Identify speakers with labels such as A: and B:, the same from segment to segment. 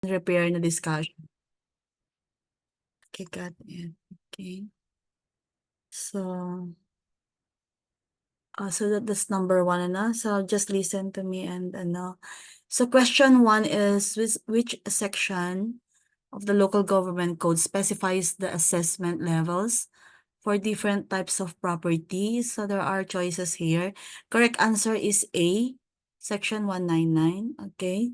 A: repair na discussion. Okay, got it. Okay. So, that's number one, so just listen to me and So question one is, which section of the local government code specifies the assessment levels for different types of properties? So there are choices here. Correct answer is A, section 199. Okay.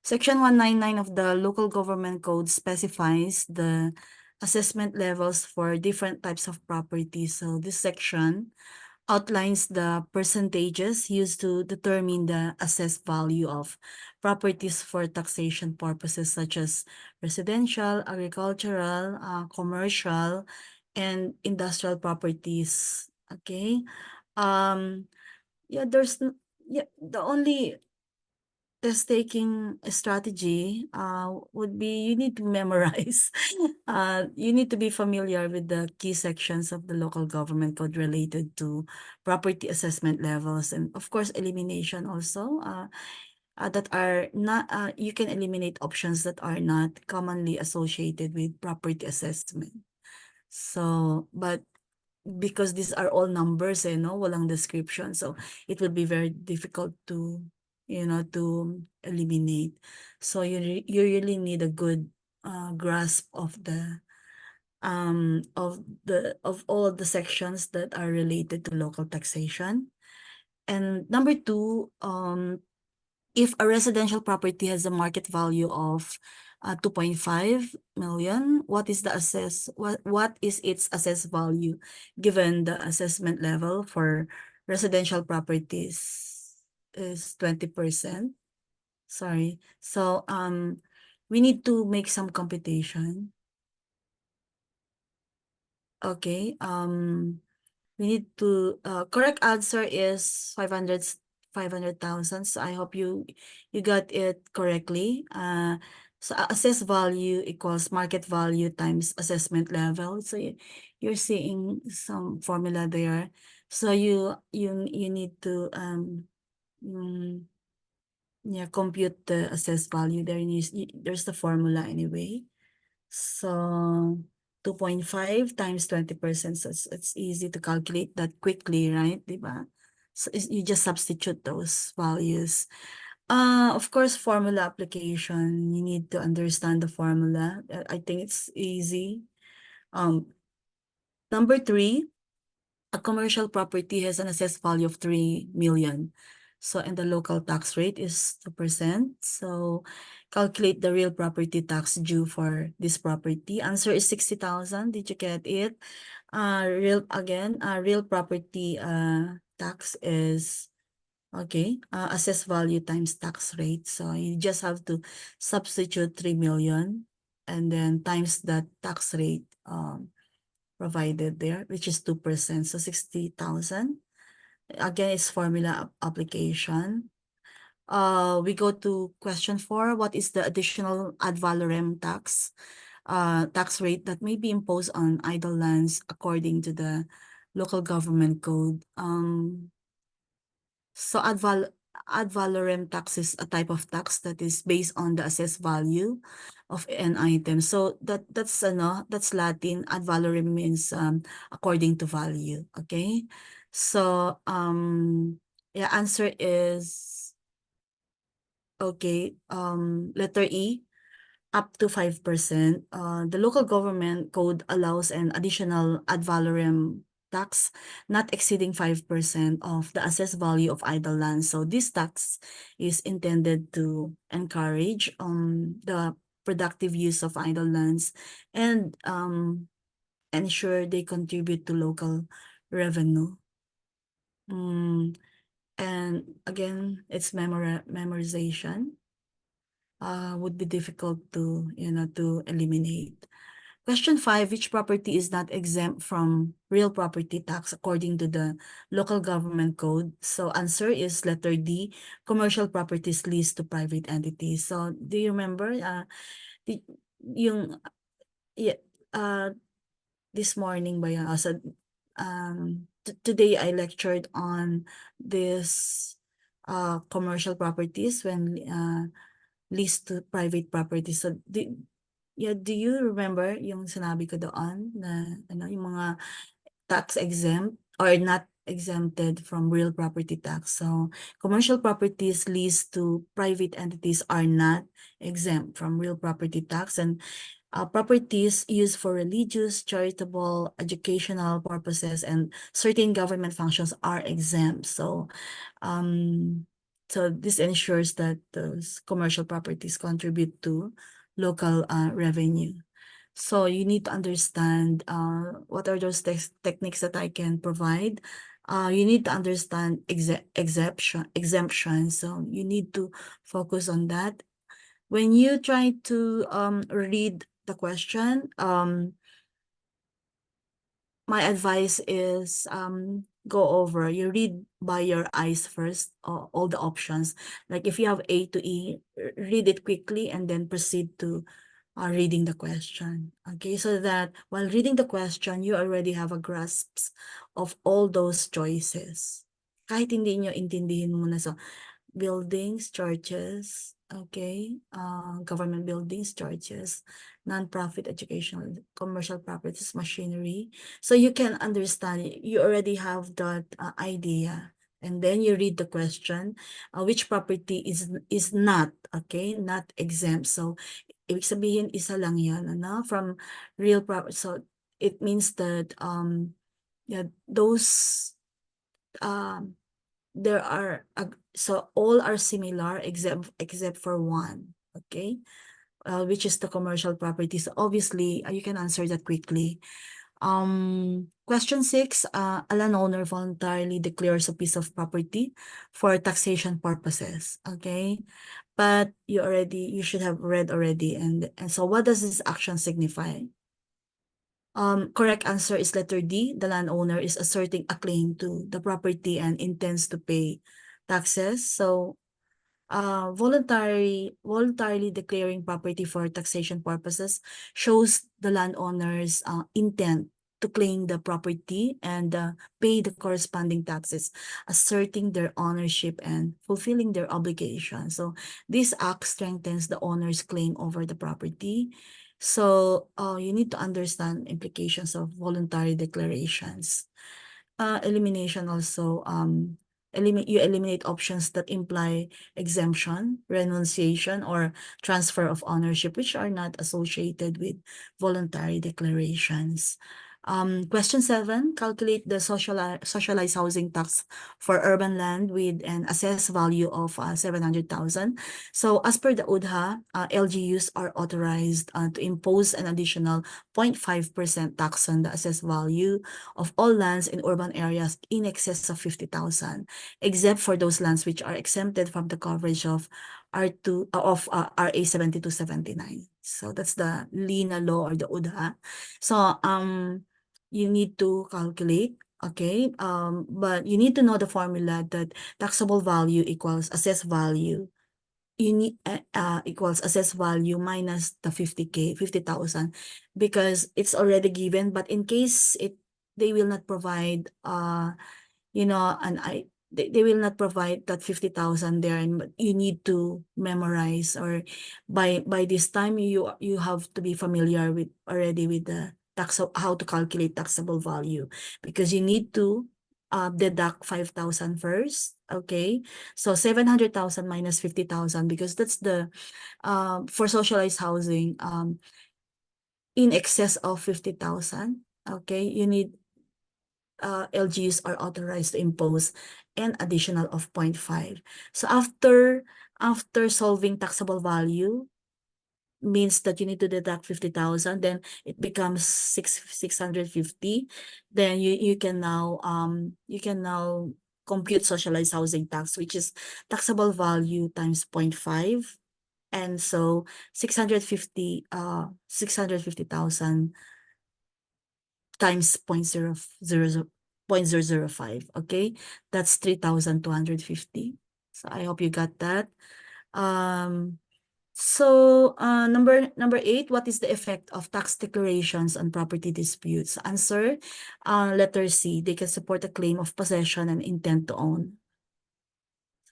A: Section 199 of the local government code specifies the assessment levels for different types of properties. So this section outlines the percentages used to determine the assessed value of properties for taxation purposes such as residential, agricultural, commercial, and industrial properties. Okay. Yeah, the only test-taking strategy would be you need to memorize. You need to be familiar with the key sections of the local government code related to property assessment levels, and of course elimination also, that are not, you can eliminate options that are not commonly associated with property assessment. So, but because these are all numbers, no, walang description, so it will be very difficult to, to eliminate. So you really need a good grasp of of all the sections that are related to local taxation. And number two, if a residential property has a market value of 2.5 million, what is its assessed value given the assessment level for residential properties is 20%? Sorry. So we need to make some computation. Okay. We need to correct answer is 500,000. So I hope you got it correctly. So assessed value equals market value times assessment level. So you're seeing some formula there. So you need to yeah, compute the assessed value there. There's the formula anyway. So 2.5 times 20%. So it's easy to calculate that quickly, right? Diba? So you just substitute those values. Of course, formula application. You need to understand the formula. I think it's easy. Number three, a commercial property has an assessed value of 3 million. So, and the local tax rate is 2%. So, calculate the real property tax due for this property. Answer is 60,000. Did you get it? Real property tax is, okay, assessed value times tax rate. So, you just have to substitute 3 million and then times that tax rate provided there, which is 2%, so 60,000. Again, it's formula application. We go to question 4. What is the additional ad valorem tax rate that may be imposed on idle lands according to the local government code? So ad valorem tax is a type of tax that is based on the assessed value of an item. So that's Latin. Ad valorem means according to value. Okay. So yeah, answer is okay. Letter E, up to 5%. The local government code allows an additional ad valorem tax not exceeding 5% of the assessed value of idle land. So this tax is intended to encourage the productive use of idle lands and ensure they contribute to local revenue. And again, it's memorization. Would be difficult to, to eliminate. Question 5, which property is not exempt from real property tax according to the local government code? So answer is letter D, commercial properties leased to private entities. So do you remember yung yeah, this morning ba yan? So, today I lectured on this commercial properties when leased to private property. So, do you remember yung sinabi ko doon na yung mga tax exempt or not exempted from real property tax? So, commercial properties leased to private entities are not exempt from real property tax, and properties used for religious, charitable, educational purposes, and certain government functions are exempt. So this ensures that those commercial properties contribute to local revenue. So you need to understand what are those techniques that I can provide. You need to understand exemption. So you need to focus on that. When you try to read the question, my advice is go over. You read by your eyes first, all the options. Like if you have A to E, read it quickly and then proceed to reading the question. Okay, so that while reading the question, you already have a grasp of all those choices. Kahit hindi nyo intindihin muna. So, buildings, churches, okay, government buildings, churches, non-profit educational, commercial properties, machinery. So you can understand, you already have that idea. And then you read the question, which property is not, okay, not exempt. So, ibig sabihin, isa lang yan, from real property. So, it means that, yeah, those, there are so all are similar except for one, okay, which is the commercial properties. Obviously you can answer that quickly. Question 6, a landowner voluntarily declares a piece of property for taxation purposes, okay, but you should have read already. And so what does this action signify? Correct answer is letter D. The landowner is asserting a claim to the property and intends to pay taxes. So, voluntarily declaring property for taxation purposes shows the landowner's intent to claim the property and pay the corresponding taxes, asserting their ownership and fulfilling their obligation. So, this act strengthens the owner's claim over the property. So, you need to understand implications of voluntary declarations. Elimination also, you eliminate options that imply exemption, renunciation, or transfer of ownership, which are not associated with voluntary declarations. Question 7, calculate the socialized housing tax for urban land with an assessed value of 700,000. So as per the UDHA, LGUs are authorized to impose an additional 0.5% tax on the assessed value of all lands in urban areas in excess of 50,000, except for those lands which are exempted from the coverage of R2 of RA 7279. So that's the LINA law or the UDHA. So you need to calculate, okay, but you need to know the formula that taxable value equals assessed value. You need equals assessed value minus the 50,000, because it's already given. But in case they will not provide they will not provide that 50,000 there, and you need to memorize, or by this time you have to be familiar with already with the how to calculate taxable value, because you need to deduct 5,000 first, okay? So 700,000 minus 50,000, because that's the for socialized housing in excess of 50,000, okay? You need LGUs are authorized to impose an additional of 0.5. So after solving taxable value, means that you need to deduct 50,000, then it becomes 650. Then you can now compute socialized housing tax, which is taxable value times 0.5. And so 650,000 times 0.005, okay? That's 3,250. So I hope you got that. So number 8, what is the effect of tax declarations on property disputes? Answer, letter C, they can support a claim of possession and intent to own.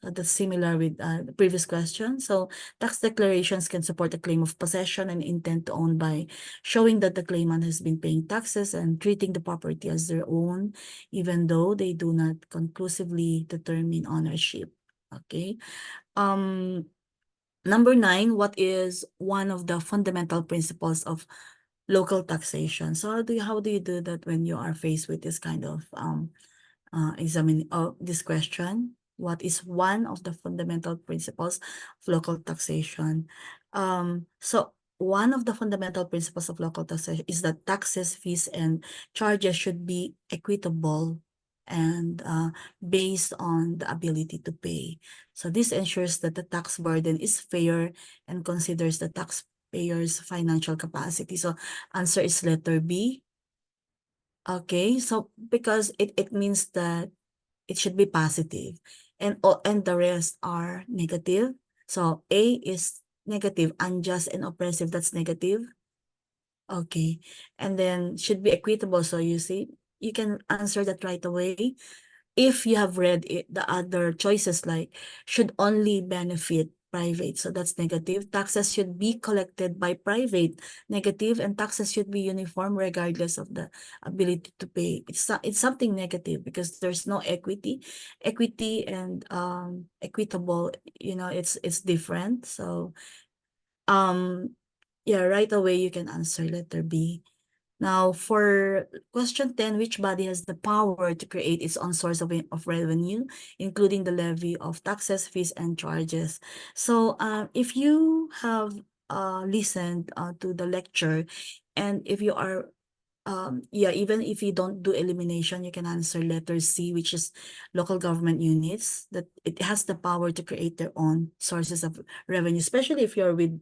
A: So that's similar with the previous question. So tax declarations can support a claim of possession and intent to own by showing that the claimant has been paying taxes and treating the property as their own, even though they do not conclusively determine ownership. Okay. Number 9, what is one of the fundamental principles of local taxation? So how do you do that when you are faced with this kind of this question? What is one of the fundamental principles of local taxation? So one of the fundamental principles of local taxation is that taxes, fees, and charges should be equitable and based on the ability to pay. So this ensures that the tax burden is fair and considers the taxpayer's financial capacity. So answer is letter B. Okay, so because it means that it should be positive and the rest are negative. So A is negative, unjust and oppressive, that's negative. Okay, and then should be equitable. So you see, you can answer that right away. If you have read it, the other choices like should only benefit private, so that's negative. Taxes should be collected by private, negative, and taxes should be uniform regardless of the ability to pay. It's something negative because there's no equity. Equity and equitable, it's different. So yeah, right away you can answer letter B. Now, for question 10, which body has the power to create its own source of revenue, including the levy of taxes, fees, and charges? So, if you have listened to the lecture, and if you are, even if you don't do elimination, you can answer letter C, which is local government units, that it has the power to create their own sources of revenue, especially if you're with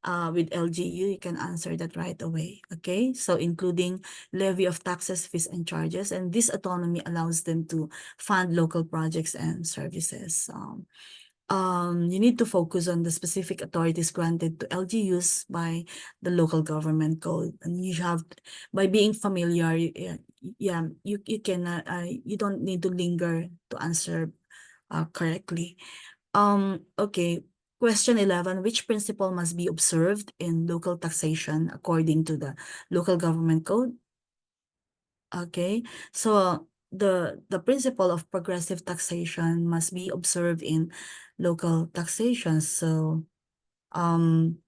A: LGU, you can answer that right away. Okay, so including levy of taxes, fees, and charges, and this autonomy allows them to fund local projects and services. You need to focus on the specific authorities granted to LGUs by the local government code, and you have, by being familiar, you can you don't need to linger to answer correctly. Okay. Question 11, which principle must be observed in local taxation according to the local government code? Okay, so the principle of progressive taxation must be observed in local taxation. So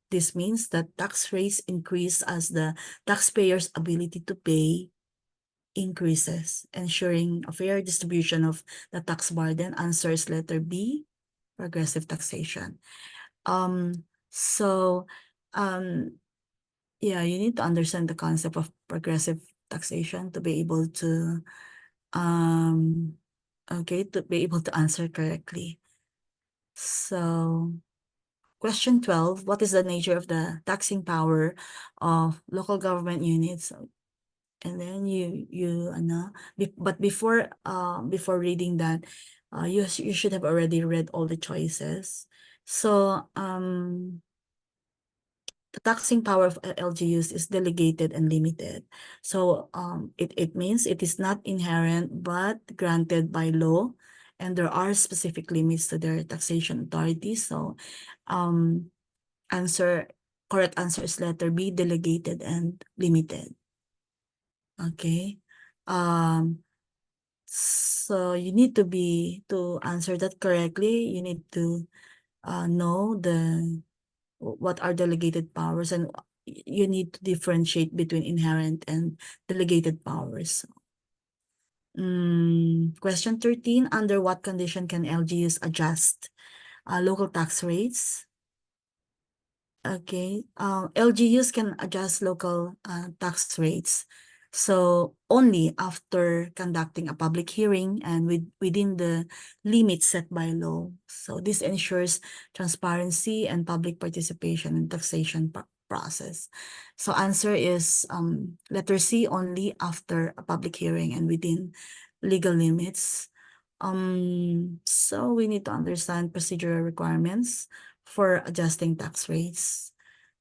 A: this means that tax rates increase as the taxpayer's ability to pay increases, ensuring a fair distribution of the tax burden. Answer is letter B, progressive taxation. So, yeah, you need to understand the concept of progressive taxation to be able to, to be able to answer correctly. So, question 12, what is the nature of the taxing power of local government units? And then but before reading that, you should have already read all the choices. So, the taxing power of LGUs is delegated and limited. So it means it is not inherent but granted by law, and there are specific limits to their taxation authority. So correct answer is letter B, delegated and limited. Okay. So you need to answer that correctly, you need to know what are delegated powers, and you need to differentiate between inherent and delegated powers. Question 13, under what condition can LGUs adjust local tax rates? Okay, LGUs can adjust local tax rates. So only after conducting a public hearing and within the limits set by law. So this ensures transparency and public participation in taxation process. So answer is letter C, only after a public hearing and within legal limits. So we need to understand procedural requirements for adjusting tax rates,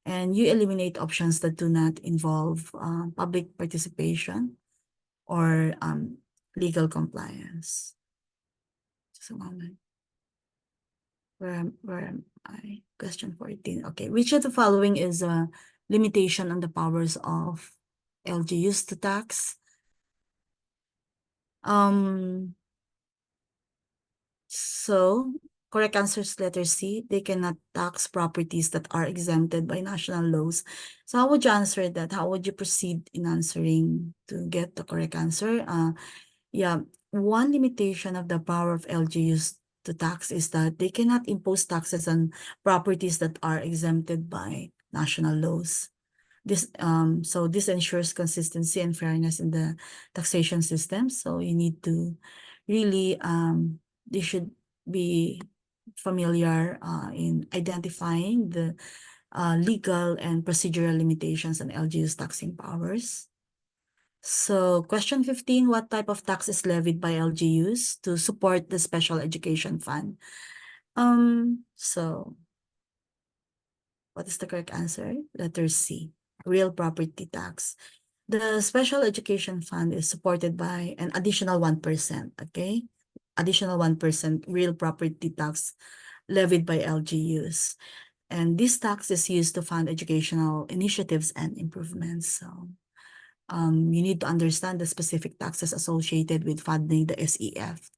A: and you eliminate options that do not involve public participation or legal compliance. Just a moment. where am I? Question 14. Okay, which of the following is a limitation on the powers of LGUs to tax? So correct answer is letter C. They cannot tax properties that are exempted by national laws. So how would you answer that? How would you proceed in answering to get the correct answer? Yeah, one limitation of the power of LGUs to tax is that they cannot impose taxes on properties that are exempted by national laws. This ensures consistency and fairness in the taxation system. So you need to really they should be familiar in identifying the legal and procedural limitations on LGU's taxing powers. So question 15, what type of tax is levied by LGUs to support the special education fund? So what is the correct answer? Letter C, real property tax. The special education fund is supported by an additional 1%, okay? Additional 1% real property tax levied by LGUs. And this tax is used to fund educational initiatives and improvements. So you need to understand the specific taxes associated with funding the SEF.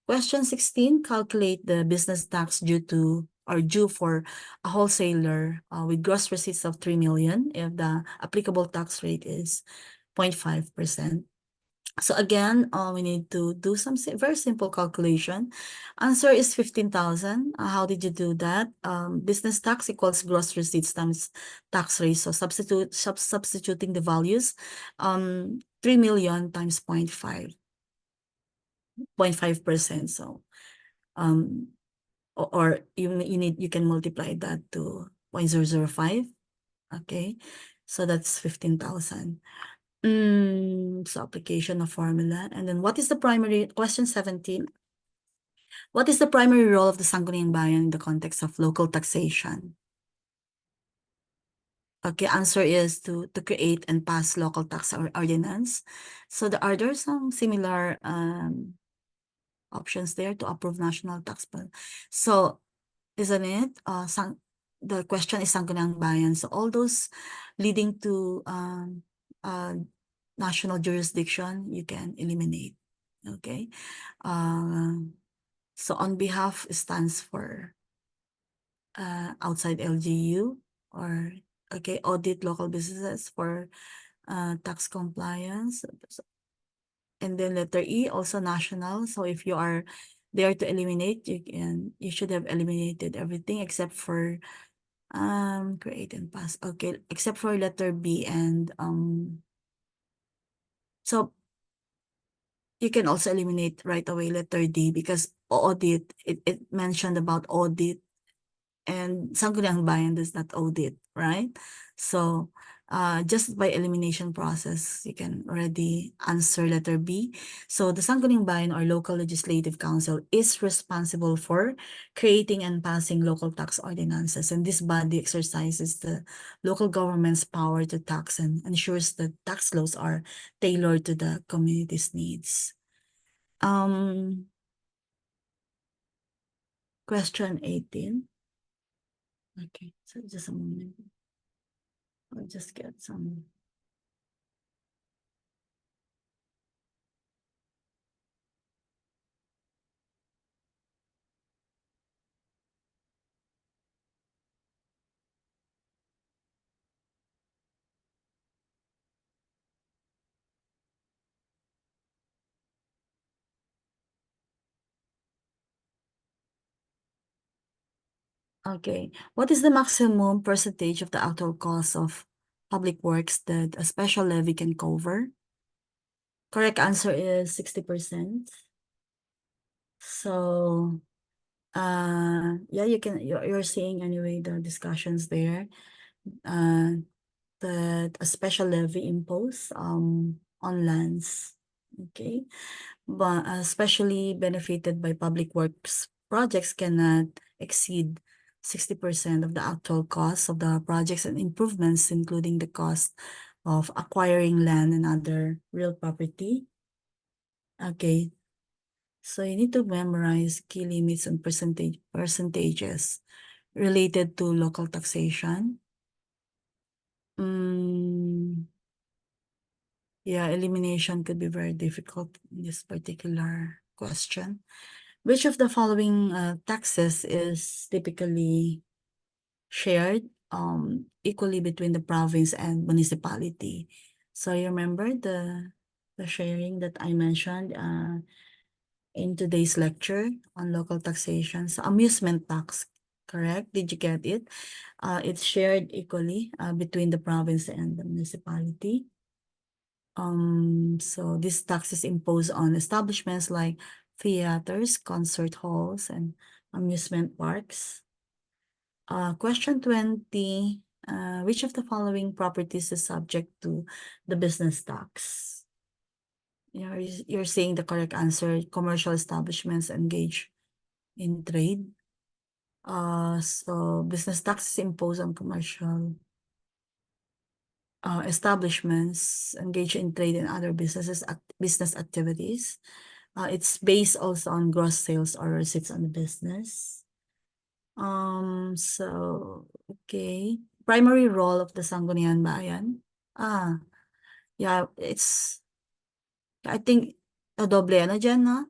A: Question 16, calculate the business tax due to or due for a wholesaler with gross receipts of 3 million if the applicable tax rate is 0.5%. So again, we need to do some very simple calculation. Answer is 15,000. How did you do that? Business tax equals gross receipts times tax rate. So substituting the values, 3 million times 0.5%. So or you can multiply that to 0.005. Okay, so that's 15,000. So application of formula. And then what is the primary, question 17. What is the primary role of the Sangguniang Bayan in the context of local taxation? Okay, answer is to create and pass local tax ordinance. So are there some similar options there to approve national tax bill? So isn't it? The question is Sangguniang Bayan. So all those leading to national jurisdiction, you can eliminate. Okay. So on behalf stands for outside LGU or okay, audit local businesses for tax compliance. And then letter E, also national. So if you are there to eliminate, you should have eliminated everything except for create and pass. Okay, except for letter B and so you can also eliminate right away letter D because audit, it mentioned about audit and Sangguniang Bayan does not audit, right? So just by elimination process, you can already answer letter B. So the Sangguniang Bayan or local legislative council is responsible for creating and passing local tax ordinances. And this body exercises the local government's power to tax and ensures that tax laws are tailored to the community's needs. Question 18. Okay, so just a moment. I'll just get some. Okay. What is the maximum percentage of the actual cost of public works that a special levy can cover? Correct answer is 60%. So, yeah, you're seeing anyway the discussions there. That a special levy imposed on lands. Okay. But especially benefited by public works projects cannot exceed 60% of the actual cost of the projects and improvements, including the cost of acquiring land and other real property. Okay. So you need to memorize key limits and percentages related to local taxation. Yeah, elimination could be very difficult in this particular question. Which of the following taxes is typically shared equally between the province and municipality? So you remember the sharing that I mentioned in today's lecture on local taxation. So amusement tax, correct? Did you get it? It's shared equally between the province and the municipality. So this tax is imposed on establishments like theaters, concert halls, and amusement parks. Question 20, which of the following properties is subject to the business tax? You're saying the correct answer, commercial establishments engage in trade. So business tax is imposed on commercial establishments engaged in trade and other business activities. It's based also on gross sales or receipts on the business. So, okay. Primary role of the Sangguniang Bayan. Yeah, I think, doble na dyan, no?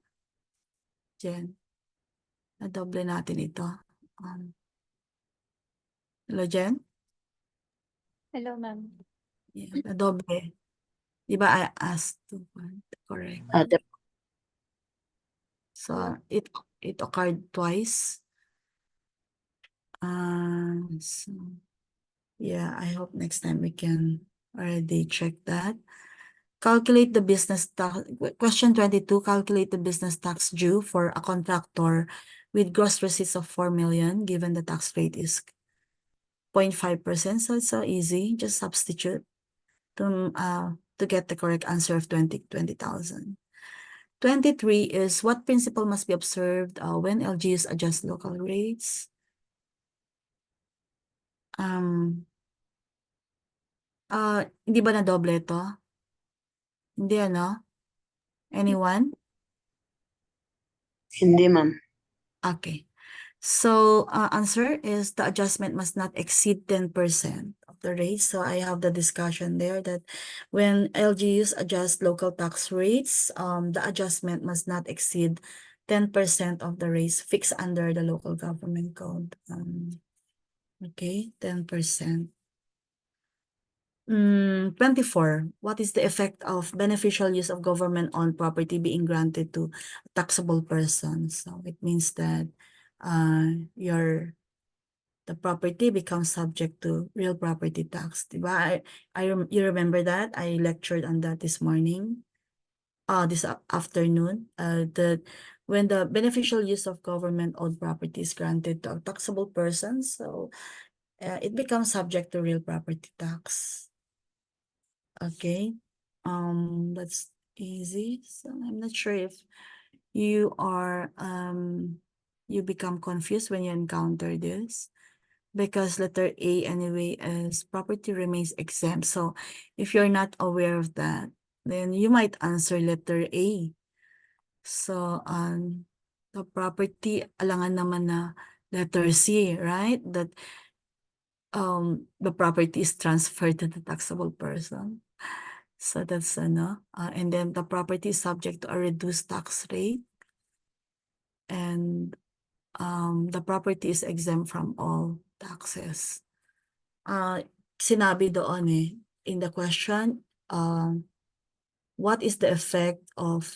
A: Jen, doble natin ito. Hello, Jen?
B: Hello, ma'am.
A: Yeah, doble. Di ba I asked to correct? So, it occurred twice. So, yeah, I hope next time we can already check that. Calculate the business tax. Question 22, calculate the business tax due for a contractor with gross receipts of 4 million, given the tax rate is 0.5%. So it's so easy. Just substitute to get the correct answer of 20,000. 23 is what principle must be observed when LGUs adjust local rates? Hindi ba na doble ito? Hindi, ano? Anyone?
C: Hindi, ma'am.
A: Okay. So, answer is the adjustment must not exceed 10% of the rate. So I have the discussion there that when LGUs adjust local tax rates, the adjustment must not exceed 10% of the rates fixed under the local government code. Okay, 10%. 24. What is the effect of beneficial use of government-owned property being granted to a taxable person? So it means that the property becomes subject to real property tax. Diba? You remember that? I lectured on that this morning, this afternoon, that when the beneficial use of government-owned property is granted to a taxable person, so it becomes subject to real property tax. Okay, that's easy. So I'm not sure if you are you become confused when you encounter this, because letter A anyway is property remains exempt. So if you're not aware of that, then you might answer letter A. So the property alangan naman na letter C, right? That the property is transferred to the taxable person. So that's and then the property is subject to a reduced tax rate, and the property is exempt from all taxes. Sinabi doon in the question, what is the effect of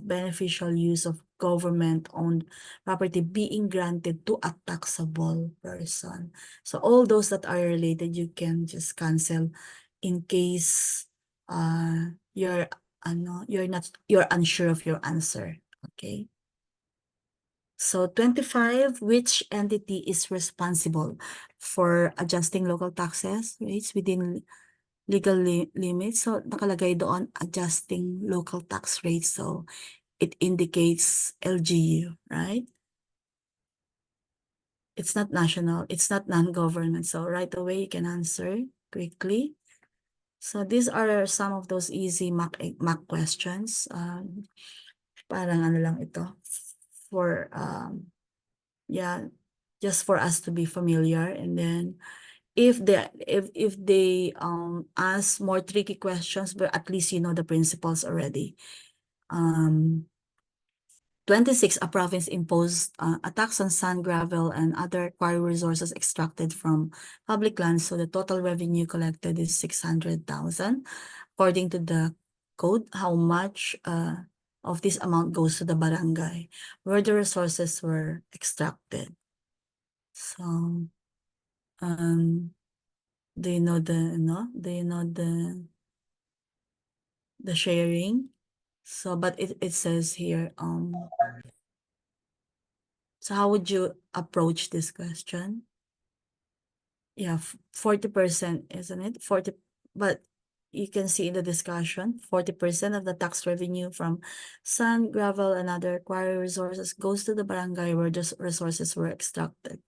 A: beneficial use of government-owned property being granted to a taxable person? So all those that are related, you can just cancel in case you're unsure of your answer. Okay. So 25, which entity is responsible for adjusting local taxes rates within legal limits? So nakalagay doon adjusting local tax rates. So it indicates LGU, right? It's not national, it's not non-government. So right away you can answer quickly. So these are some of those easy mock questions. Parang ano lang ito for yeah, just for us to be familiar. And then if they ask more tricky questions, but at least you know the principles already. 26, a province imposed a tax on sand, gravel, and other quarry resources extracted from public lands. So the total revenue collected is 600,000. According to the code, how much of this amount goes to the barangay where the resources were extracted? So, do you know the sharing? So, but it says here, so how would you approach this question? Yeah, 40%, isn't it? 40, but you can see in the discussion, 40% of the tax revenue from sand, gravel, and other quarry resources goes to the barangay where the resources were extracted.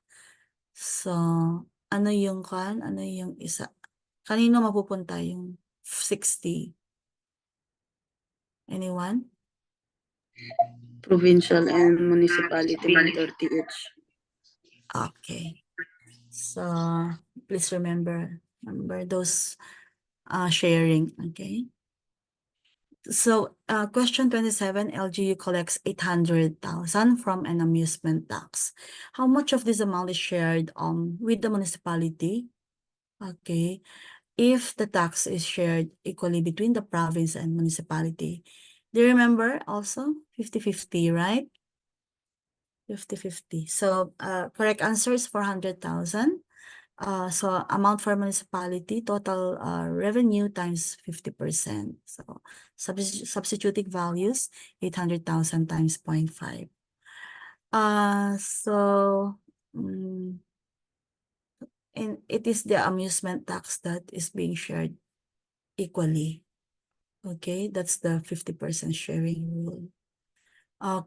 A: So, ano yung ano yung isa? Kanino mapupunta yung 60? Anyone?
C: Provincial and municipality, 30 each.
A: Okay. So, please remember those sharing, okay? So, question 27, LGU collects 800,000 from an amusement tax. How much of this amount is shared with the municipality? Okay. If the tax is shared equally between the province and municipality. Do you remember also 50-50, right? 50-50. So, correct answer is 400,000. So amount for municipality, total revenue times 50%. So substituting values, 800,000 times 0.5. So and it is the amusement tax that is being shared equally. Okay, that's the 50% sharing rule.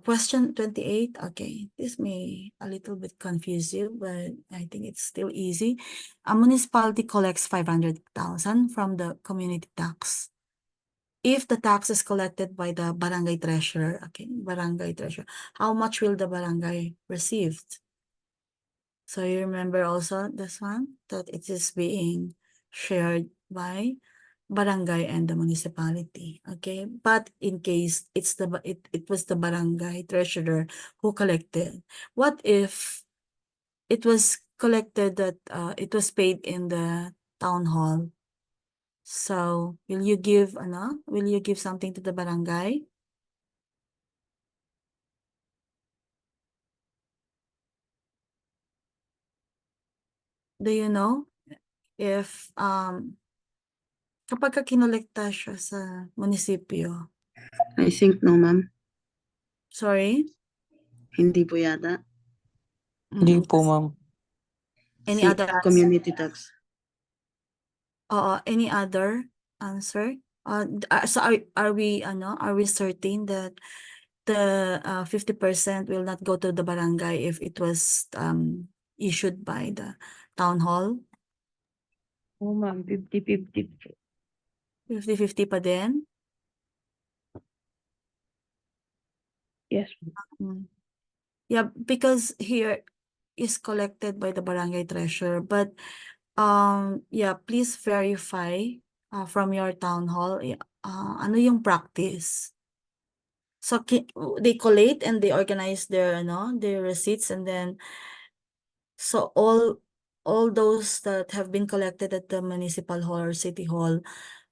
A: Question 28. Okay, this may a little bit confuse you, but I think it's still easy. A municipality collects 500,000 from the community tax. If the tax is collected by the barangay treasurer, okay, barangay treasurer, how much will the barangay receive? So you remember also this one, that it is being shared by barangay and the municipality, okay? But in case it was the barangay treasurer who collected, what if it was collected that it was paid in the town hall? So will you give something to the barangay? Do you know if kapag kinolekta siya sa munisipyo?
C: I think no, ma'am.
A: Sorry?
C: Hindi po yata.
D: Hindi po, ma'am.
A: Any other answer?
C: Community tax.
A: Any other answer? So are we certain that the 50% will not go to the barangay if it was issued by the town hall?
B: Oh, ma'am, 50-50.
A: 50-50 pa din?
B: Yes.
A: Yeah, because here is collected by the barangay treasurer, but yeah, please verify from your town hall ano yung practice. So they collate and they organize their receipts, and then so all those that have been collected at the municipal hall or city hall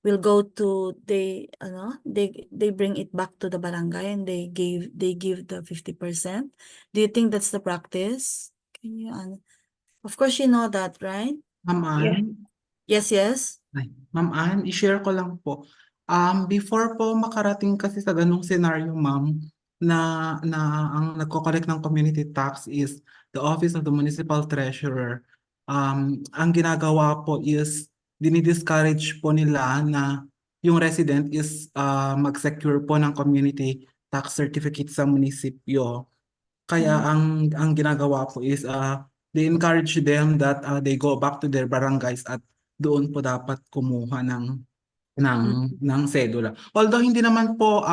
A: will go to they bring it back to the barangay and they give the 50%. Do you think that's the practice? Can you of course you know that, right?
E: Ma'am Ann?
A: Yes, yes.
E: Ay, Ma'am Ann, i-share ko lang po. Before po makarating kasi sa ganung scenario, ma'am, na ang nagko-collect ng community tax is the Office of the Municipal Treasurer. Ang ginagawa po is dinidiscourage po nila na yung resident is mag-secure po ng community tax certificate sa munisipyo. Kaya ang ginagawa po is they encourage them that they go back to their barangays at doon po dapat kumuha ng cedula. Although hindi naman po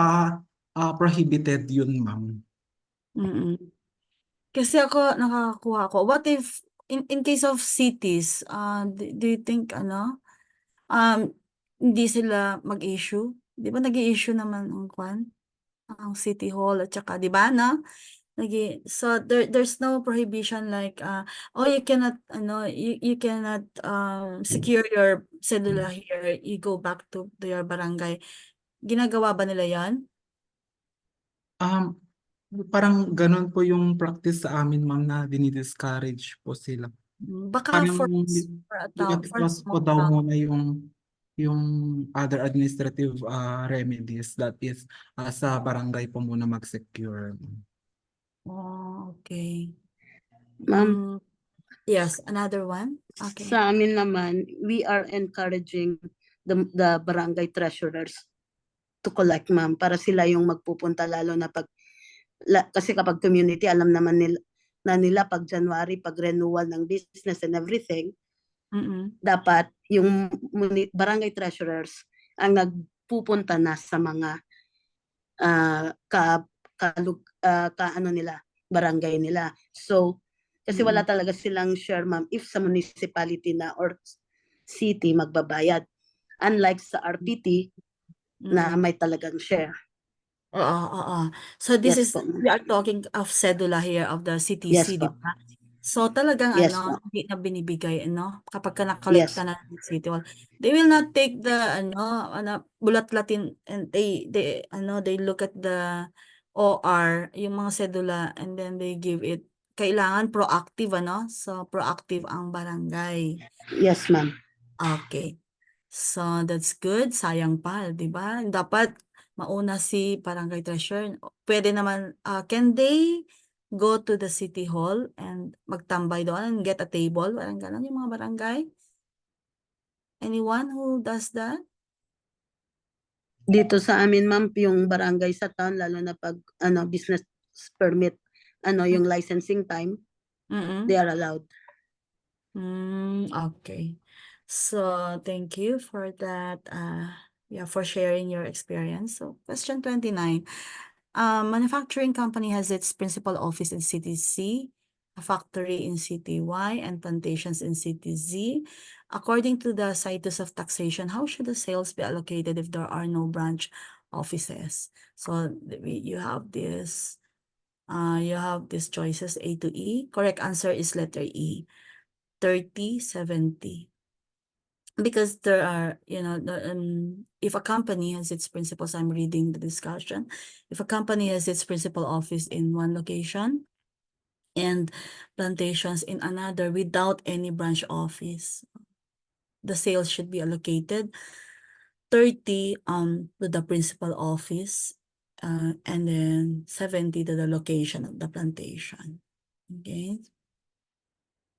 E: prohibited yun, ma'am.
A: Mm. Kasi ako nakakakuha ko. What if in case of cities, do you think hindi sila mag-issue? Di ba nag-i-issue naman ang City Hall at saka, di ba, no? So there's no prohibition like oh you cannot you cannot secure your cellular here, you go back to your barangay. Ginagawa ba nila 'yan?
E: Um, Parang ganun po yung practice sa amin, ma'am, na dinidiscourage po sila.
A: Baka
E: Parang
A: for a town, for a
E: iwas po
A: small
E: daw
A: town.
E: muna yung other administrative remedies, that is sa barangay po muna mag-secure.
A: Oh, okay.
C: Ma'am,
A: Yes, another one. Okay.
C: sa amin naman, we are encouraging the barangay treasurers to collect, ma'am, para sila yung magpupunta, lalo na kasi kapag community, alam naman nila pag January, pag renewal ng business and everything, dapat yung barangay treasurers ang nagpupunta na sa mga barangay nila. So, kasi wala talaga silang share, ma'am, if sa municipality na or city magbabayad. Unlike sa RPT na may talagang share.
A: Oo. So this
C: Yes
A: is,
C: po, ma'am.
A: we are talking of cedula here of the CTC,
C: Yes
A: di
C: po.
A: ba? So talagang
C: Yes po.
A: hindi na binibigay, kapag ka na-collect
C: Yes.
A: ka na ng City Hall. They will not take the, bulat-latin, and they look at the OR, yung mga sedula, and then they give it. Kailangan proactive, So proactive ang barangay.
C: Yes, ma'am.
A: Okay. So that's good. Sayang pa, di ba? Dapat mauna si barangay treasurer. Pwede naman, can they go to the city hall and magtambay doon and get a table? Parang gano'n yung mga barangay? Anyone who does that?
C: Dito sa amin, ma'am, yung barangay sa town, lalo na pag business permit, yung licensing time, they are allowed.
A: Okay. So thank you for that. For sharing your experience. So question 29. Manufacturing company has its principal office in City C, a factory in City Y, and plantations in City Z. According to the Citus of Taxation, how should the sales be allocated if there are no branch offices? So you have this. You have these choices A to E. Correct answer is letter E. 30/70. Because there are, if a company has its principals, I'm reading the discussion. If a company has its principal office in one location and plantations in another without any branch office, the sales should be allocated 30 to the principal office, and then 70 to the location of the plantation. Okay.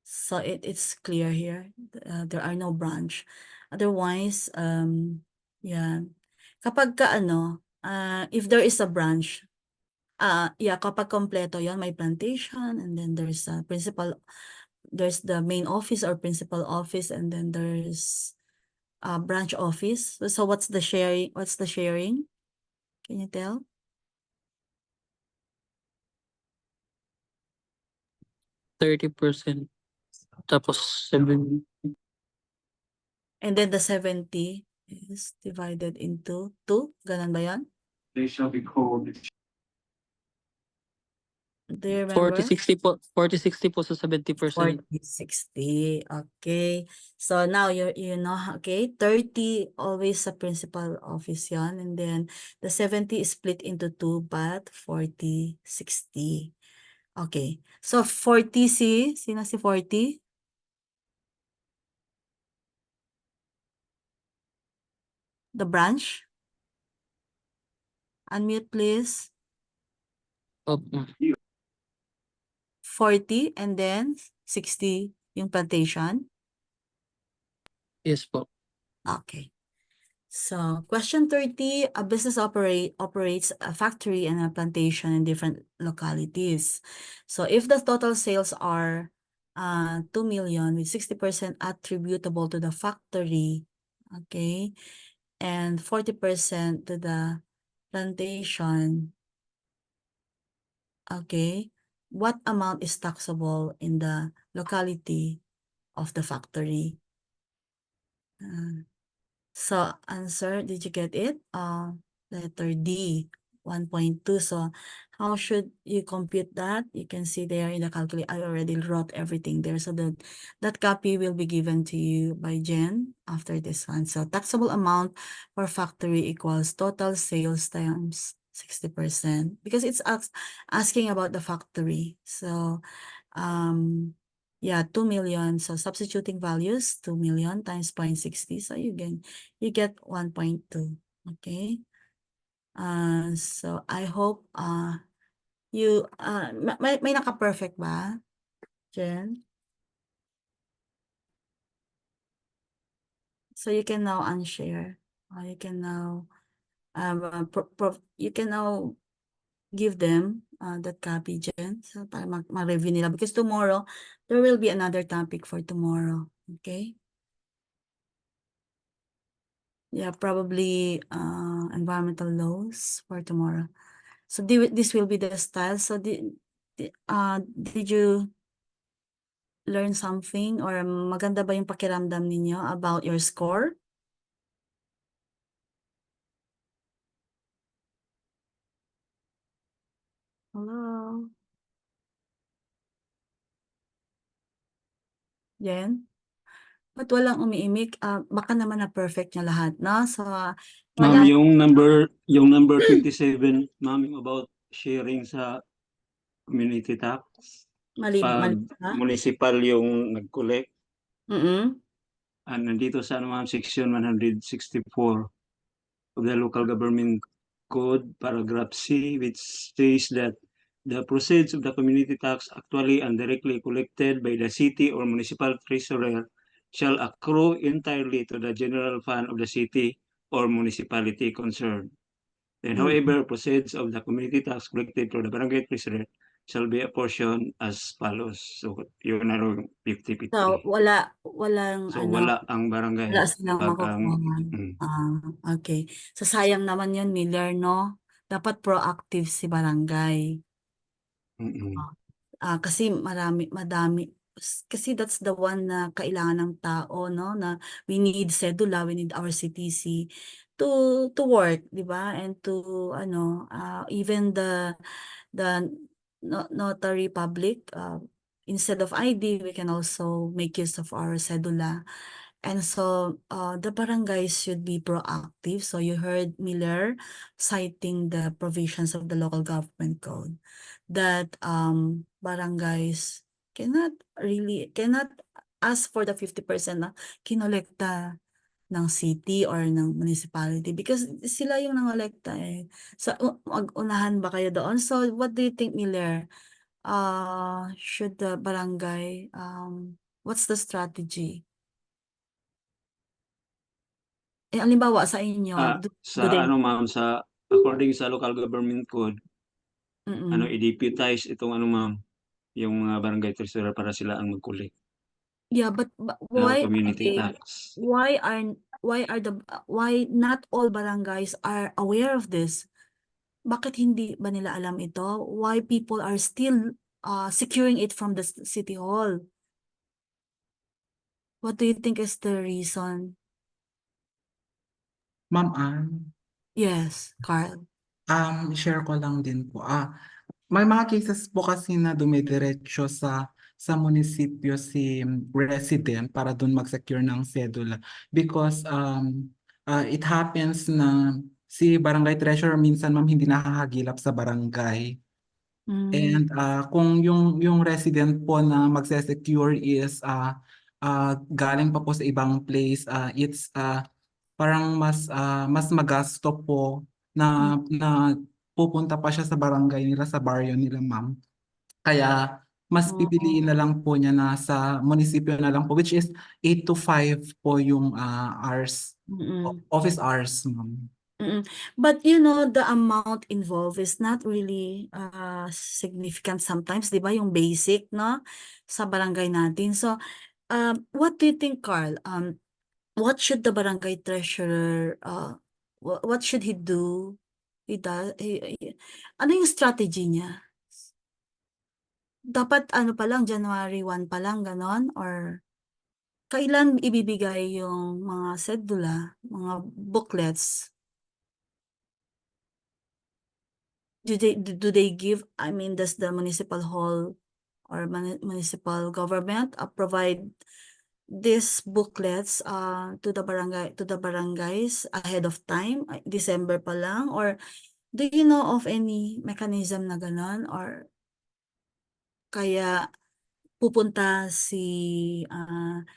A: So it's clear here. There are no branch. Otherwise, yeah. Kapag if there is a branch, kapag kompleto yon, may plantation, and then there's a there's the main office or principal office, and then there's a branch office. So what's the sharing? Can you tell?
D: %30. Tapos 7.
A: And then the 70 is divided into 2. Ganun ba yan?
F: They shall be called.
A: Do you remember?
D: 40-60 po. 40-60 po sa 70%.
A: 40/60. Okay. So now you know, okay, 30 always sa principal office yon, and then the 70 is split into 2, but 40/60. Okay. So 40 sino si 40? The branch? Unmute please.
D: Opo.
A: 40 and then 60 yung plantation.
D: Yes po.
A: Okay. So question 30, a business operates a factory and a plantation in different localities. So if the total sales are 2 million with 60% attributable to the factory, okay, and 40% to the plantation, okay, what amount is taxable in the locality of the factory? So answer, did you get it? Letter D, 1.2. So how should you compute that? You can see there in the calculator, I already wrote everything there. So that copy will be given to you by Jen after this one. So taxable amount for factory equals total sales times 60%, because it's asking about the factory. So yeah, 2 million. So substituting values, 2 million times 0.60. So you get 1.2. Okay. So I hope you may naka-perfect ba, Jen? So you can now unshare. You can now you can now give them that copy, Jen, so para ma-review nila, because tomorrow there will be another topic for tomorrow. Okay. Yeah, probably environmental laws for tomorrow. So this will be the style. So did you learn something, or maganda ba yung pakiramdam ninyo about your score? Hello? Jen? Ba't walang umiimik? Baka naman na perfect niya lahat, no? So,
F: Ma'am,
A: wala,
F: yung number 27, ma'am, yung about sharing sa community tax.
A: mali
F: Pag
A: ba?
F: municipal yung nag-collect, nandito sa ma'am, section 164 of the local government code, paragraph C, which says that the proceeds of the community tax actually and directly collected by the city or municipal treasurer shall accrue entirely to the general fund of the city or municipality concerned. Then, however, proceeds of the community tax collected from the barangay treasurer shall be apportioned as follows. So, yun na rin, 50-50.
A: So, walang
F: So, wala ang barangay.
A: wala silang
F: Pag ang,
A: makukuha. Okay. So, sayang naman yun, Miller, no? Dapat proactive si barangay. Kasi madami. Kasi that's the one na kailangan ng tao, no? Na we need cedula, we need our CTC to work, di ba? And to, even the notary public, instead of ID, we can also make use of our cedula. And so the barangays should be proactive. So you heard Miller citing the provisions of the local government code that barangays cannot ask for the 50% na kinolekta ng city or ng municipality, because sila yung nangolekta eh. So mag-unahan ba kayo doon? So what do you think, Miller? Should the barangay, what's the strategy? Halimbawa sa inyo,
F: sa ma'am, according sa local government code, i-deputize itong ma'am, yung mga barangay treasurer para sila ang mag-collect
A: yeah, but
F: ng community tax.
A: why not all barangays are aware of this? Bakit hindi ba nila alam ito? Why people are still securing it from the city hall? What do you think is the reason?
E: Ma'am Ann,
A: Yes, Carl.
E: share ko lang din po. May mga cases po kasi na dumidiretso sa munisipyo si resident para dun mag-secure ng cedula, because it happens na si barangay treasurer minsan ma'am hindi nakahagilap sa barangay. And kung yung resident po na magse-secure is galing pa po sa ibang place, it's parang mas magasto po na pupunta pa siya sa barangay nila, sa baryo nila, ma'am. Kaya mas pipiliin na lang po niya na sa munisipyo na lang po, which is 8 to 5 po yung hours, office hours, ma'am.
A: But the amount involved is not really significant sometimes, di ba? Yung basic, no? Sa barangay natin. So, what do you think, Carl? What should the barangay treasurer, what should he do Ano yung strategy niya? Dapat ano pa lang, January 1 pa lang, ganon? Or kailan ibibigay yung mga sedula, mga booklets? Do they give, I mean, does the municipal hall or municipal government provide these booklets to the barangays ahead of time, December pa lang? Or do you know of any mechanism na ganon? Or kaya pupunta si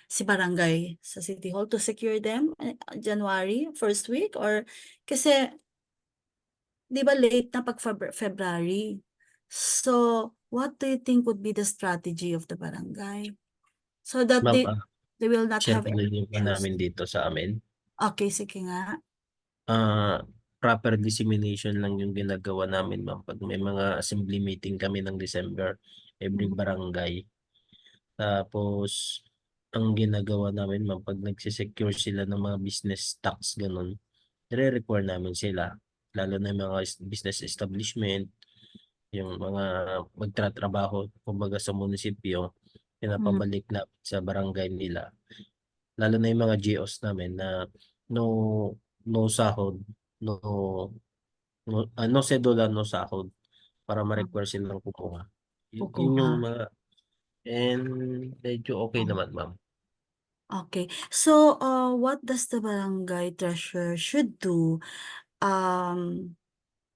A: barangay sa City Hall to secure them January first week? Or kasi di ba late na pag February, so what do you think would be the strategy of the barangay so that
G: Ma'am,
A: they will not
G: share
A: have
G: ko
A: any
G: lang yung
A: issues?
G: namin dito sa amin.
A: Okay, sige nga.
G: Proper dissemination lang yung ginagawa namin, ma'am. Pag may mga assembly meeting kami ng December, every
A: Mhm.
G: barangay. Tapos, ang ginagawa namin, ma'am, pag nagsisecure sila ng mga business tax, ganun, nire-require namin sila. Lalo na yung mga business establishment, yung mga magtratrabaho, kumbaga sa munisipyo, pinapabalik na sa barangay nila. Lalo na yung mga GOs namin na no sahod, no sedula, no sahod para ma-require silang kumuha. Yun yung
A: Kukuha.
G: mga, and medyo okay naman, ma'am.
A: Okay. So, what does the barangay treasurer should do? Um,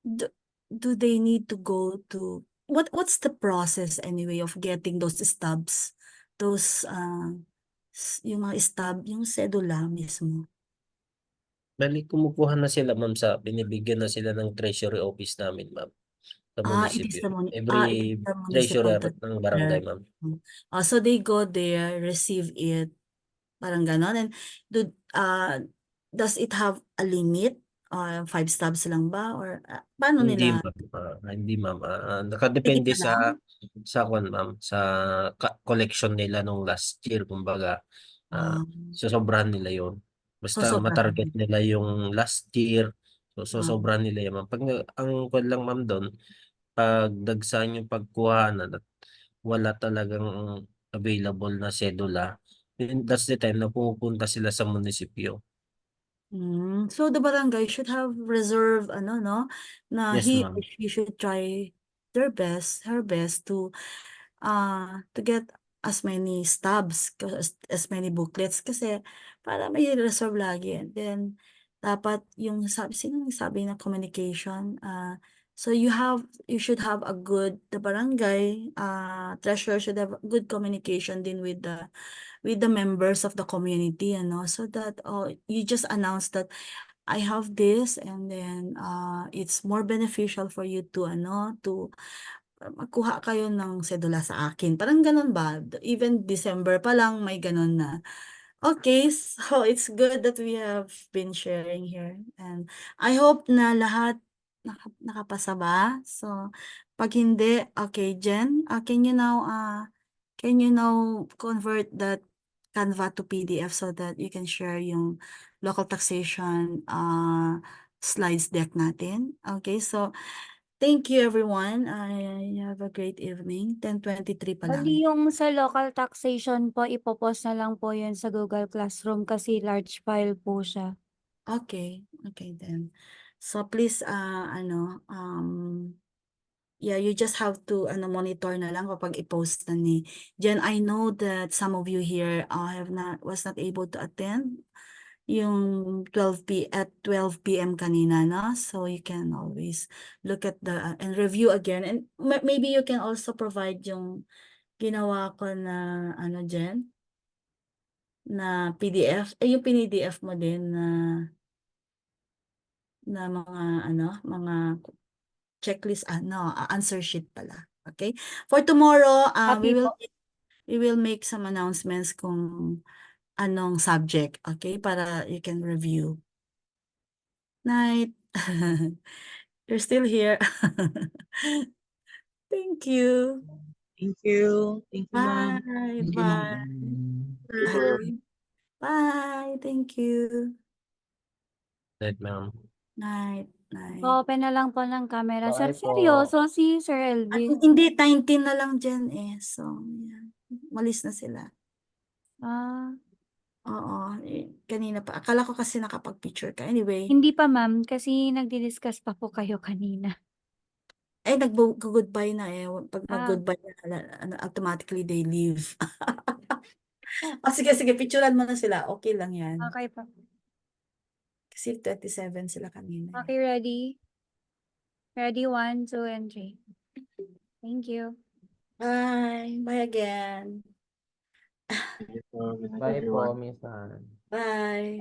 A: do, do they need to go to what's the process anyway of getting those stubs? Those yung mga stub, yung sedula mismo.
G: Bali, kumukuha na sila, ma'am, binibigyan na sila ng treasury office namin, ma'am, sa
A: It is
G: munisipyo.
A: it is
G: Every
A: the municipal
G: treasurer ng barangay,
A: treasurer.
G: ma'am.
A: So they go there, receive it, parang ganon. And does it have a limit? 5 stubs lang ba? Or paano
G: Hindi,
A: nila?
G: ma'am. Hindi, ma'am.
A: Limit
G: Nakadepende
A: na lang?
G: sa kwan, ma'am, sa collection nila nung last year, kumbaga. Sosobrahan nila yon. Basta
A: Sosobrahan.
G: matarget nila yung last year, so sosobrahan nila yun, ma'am. Ang kwan lang, ma'am, doon, pag dagsan yung pagkuhanan at wala talagang available na sedula, that's the time na pumupunta sila sa munisipyo.
A: So the barangay should have reserve no, na
G: Yes,
A: he
G: ma'am.
A: or she should try her best to get as many stubs, as many booklets kasi para may reserve lagi. And then dapat yung sabi na communication, so you should have the barangay treasurer should have good communication din with the members of the community, so that you just announce that I have this, and then it's more beneficial for you to magkuha kayo ng sedula sa akin. Parang ganun ba? Even December pa lang may ganun na. Okay, so it's good that we have been sharing here. And I hope na lahat nakapasa ba? So, pag hindi, okay, Jen, can you now convert that Canva to PDF so that you can share yung local taxation slides deck natin? Okay, so thank you everyone. I have a great evening. 10:23 pa lang.
H: Bali yung sa local taxation po, ipopost na lang po yun sa Google Classroom kasi large file po siya.
A: Okay, then. So please, yeah, you just have to monitor na lang kapag i-post na ni Jen. I know that some of you here was not able to attend yung 12 p.m. kanina, no? So you can always look at and review again, and maybe you can also provide yung ginawa ko na Jen, na PDF, yung PDF mo din na mga checklist, answer sheet pala. Okay? For tomorrow,
H: Copy po.
A: we will make some announcements kung anong subject, okay? Para you can review. Night. You're still here. Thank you.
E: Thank you. Thank you, ma'am.
A: Bye.
E: Thank you,
A: Bye.
E: ma'am.
A: Bye. Bye. Thank you.
G: Right, ma'am.
A: Night. 9.
H: Open na lang po ng camera. Sir,
G: Bye po.
H: seryoso si Sir Elvis?
A: Hindi, 19 na lang dyan eh. So, yan. Malis na sila.
H: Ah,
A: Oo, kanina pa. Akala ko kasi nakapag-picture ka. Anyway,
H: hindi pa ma'am, kasi nagdi-discuss pa po kayo kanina.
A: nag-goodbye na eh. Pag
H: Ah.
A: mag-goodbye na, automatically they leave. Sige, picturean mo na sila. Okay lang yan.
H: Okay pa.
A: Kasi 27 sila kanina.
H: Okay, ready? Ready, 1, 2, and 3. Thank you.
A: Bye. Bye again.
G: Bye po, Miss Anne.
A: Bye.